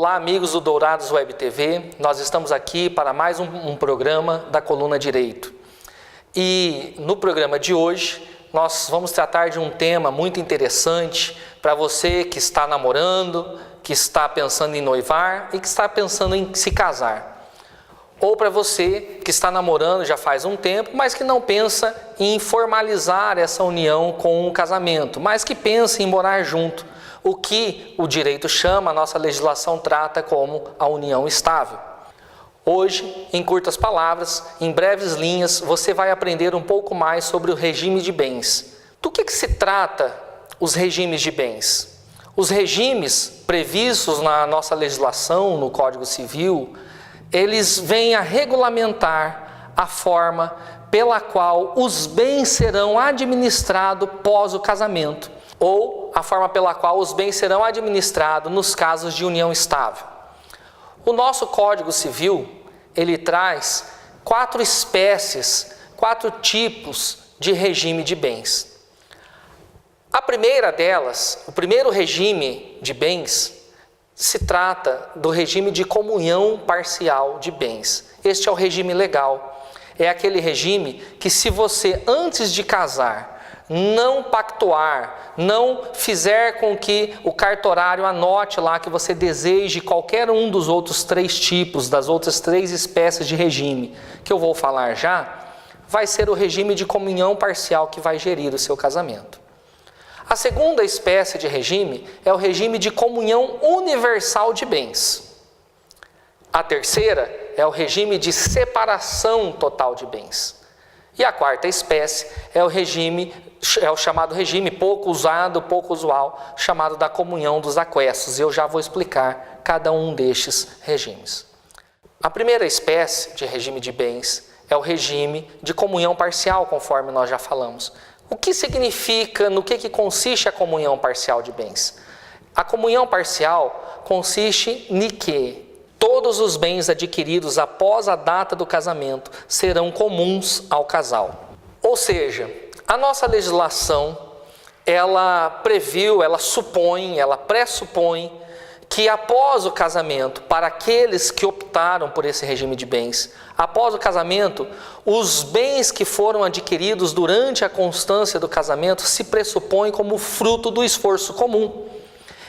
Olá, amigos do Dourados Web TV, nós estamos aqui para mais um programa da Coluna Direito. E no programa de hoje, nós vamos tratar de um tema muito interessante para você que está namorando, que está pensando em noivar e que está pensando em se casar. Ou para você que está namorando já faz um tempo, mas que não pensa em formalizar essa união com um casamento, mas que pensa em morar junto. O que o direito chama, a nossa legislação trata como a união estável. Hoje, em curtas palavras, em breves linhas, você vai aprender um pouco mais sobre o regime de bens. Do que se trata os regimes de bens? Os regimes previstos na nossa legislação, no Código Civil, eles vêm a regulamentar a forma pela qual os bens serão administrados pós o casamento, ou a forma pela qual os bens serão administrados nos casos de união estável. O nosso Código Civil, ele traz 4 espécies, 4 tipos de regime de bens. A primeira delas, o primeiro regime de bens, se trata do regime de comunhão parcial de bens. Este é o regime legal. É aquele regime que, se você antes de casar não pactuar, não fizer com que o cartorário anote lá que você deseje qualquer um dos outros 3 tipos, das outras 3 espécies de regime, que eu vou falar já, vai ser o regime de comunhão parcial que vai gerir o seu casamento. A segunda espécie de regime é o regime de comunhão universal de bens. A terceira é o regime de separação total de bens. E a quarta espécie é o chamado regime pouco usado, pouco usual, chamado da comunhão dos aquestos. Eu já vou explicar cada um destes regimes. A primeira espécie de regime de bens é o regime de comunhão parcial, conforme nós já falamos. O que significa, no que consiste a comunhão parcial de bens? A comunhão parcial consiste em que todos os bens adquiridos após a data do casamento serão comuns ao casal. Ou seja, a nossa legislação, ela previu, ela pressupõe que após o casamento, para aqueles que optaram por esse regime de bens, após o casamento, os bens que foram adquiridos durante a constância do casamento se pressupõem como fruto do esforço comum.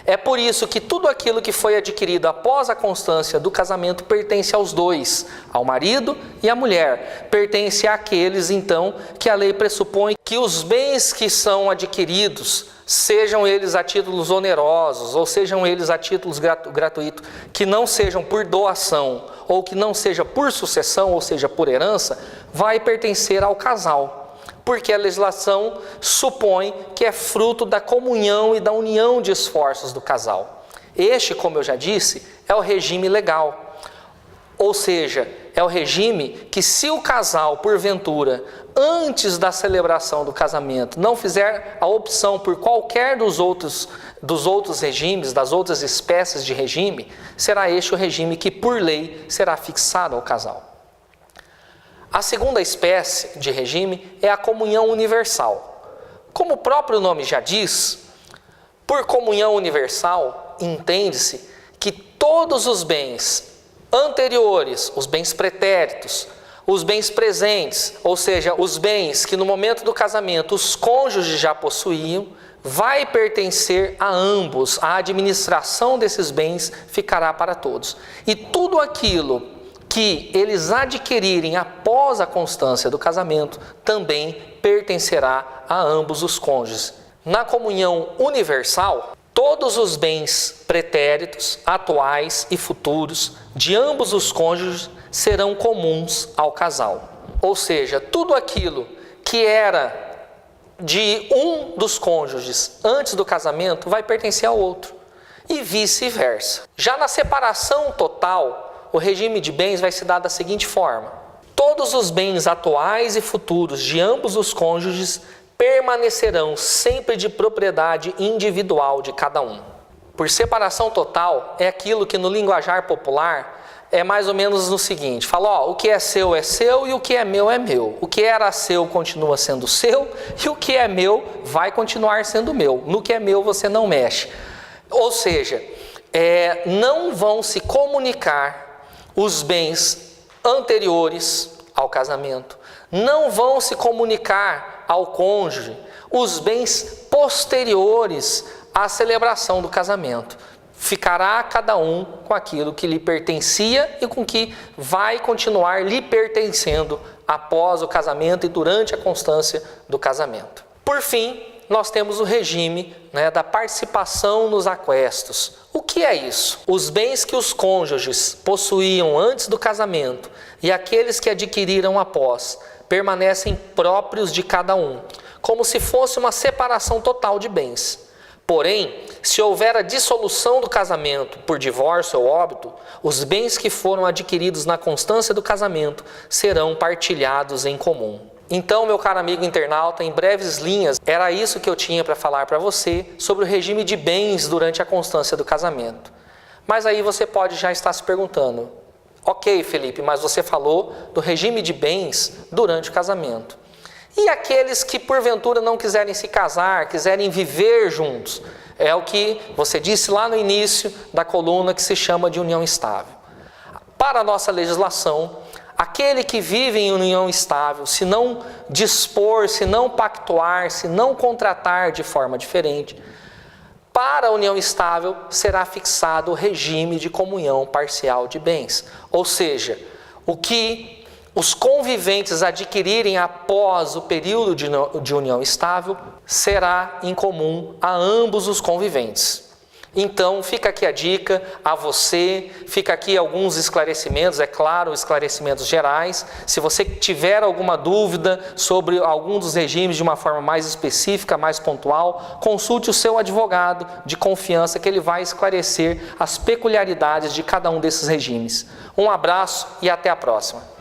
É por isso que tudo aquilo que foi adquirido após a constância do casamento pertence aos dois, ao marido e à mulher. Pertence àqueles, então, que a lei pressupõe que os bens que são adquiridos, sejam eles a títulos onerosos ou sejam eles a títulos gratuitos, que não sejam por doação ou que não seja por sucessão, ou seja, por herança, vai pertencer ao casal. Porque a legislação supõe que é fruto da comunhão e da união de esforços do casal. Este, como eu já disse, é o regime legal. Ou seja, é o regime que, se o casal, porventura, antes da celebração do casamento, não fizer a opção por qualquer dos outros regimes, das outras espécies de regime, será este o regime que, por lei, será fixado ao casal. A segunda espécie de regime é a comunhão universal. Como o próprio nome já diz, por comunhão universal, entende-se que todos os bens anteriores, os bens pretéritos, os bens presentes, ou seja, os bens que no momento do casamento os cônjuges já possuíam, vai pertencer a ambos. A administração desses bens ficará para todos. E tudo aquilo que eles adquirirem após a constância do casamento também pertencerá a ambos os cônjuges. Na comunhão universal, todos os bens pretéritos, atuais e futuros de ambos os cônjuges serão comuns ao casal. Ou seja, tudo aquilo que era de um dos cônjuges antes do casamento vai pertencer ao outro e vice-versa. Já na separação total, o regime de bens vai se dar da seguinte forma: todos os bens atuais e futuros de ambos os cônjuges permanecerão sempre de propriedade individual de cada um. Por separação total, é aquilo que no linguajar popular é mais ou menos no seguinte: fala, o que é seu e o que é meu é meu. O que era seu continua sendo seu e o que é meu vai continuar sendo meu. No que é meu você não mexe. Ou seja, não vão se comunicar os bens anteriores ao casamento, não vão se comunicar ao cônjuge os bens posteriores à celebração do casamento. Ficará cada um com aquilo que lhe pertencia e com que vai continuar lhe pertencendo após o casamento e durante a constância do casamento. Por fim, nós temos o regime da participação nos aquestos. O que é isso? Os bens que os cônjuges possuíam antes do casamento e aqueles que adquiriram após permanecem próprios de cada um, como se fosse uma separação total de bens. Porém, se houver a dissolução do casamento por divórcio ou óbito, os bens que foram adquiridos na constância do casamento serão partilhados em comum. Então, meu caro amigo internauta, em breves linhas, era isso que eu tinha para falar para você sobre o regime de bens durante a constância do casamento. Mas aí você pode já estar se perguntando, ok, Felipe, mas você falou do regime de bens durante o casamento. E aqueles que porventura não quiserem se casar, quiserem viver juntos? É o que você disse lá no início da coluna, que se chama de união estável. Para a nossa legislação, aquele que vive em união estável, se não dispor, se não pactuar, se não contratar de forma diferente, para a união estável será fixado o regime de comunhão parcial de bens. Ou seja, o que os conviventes adquirirem após o período de união estável será em comum a ambos os conviventes. Então, fica aqui a dica a você, fica aqui alguns esclarecimentos, é claro, esclarecimentos gerais. Se você tiver alguma dúvida sobre algum dos regimes de uma forma mais específica, mais pontual, consulte o seu advogado de confiança, que ele vai esclarecer as peculiaridades de cada um desses regimes. Um abraço e até a próxima.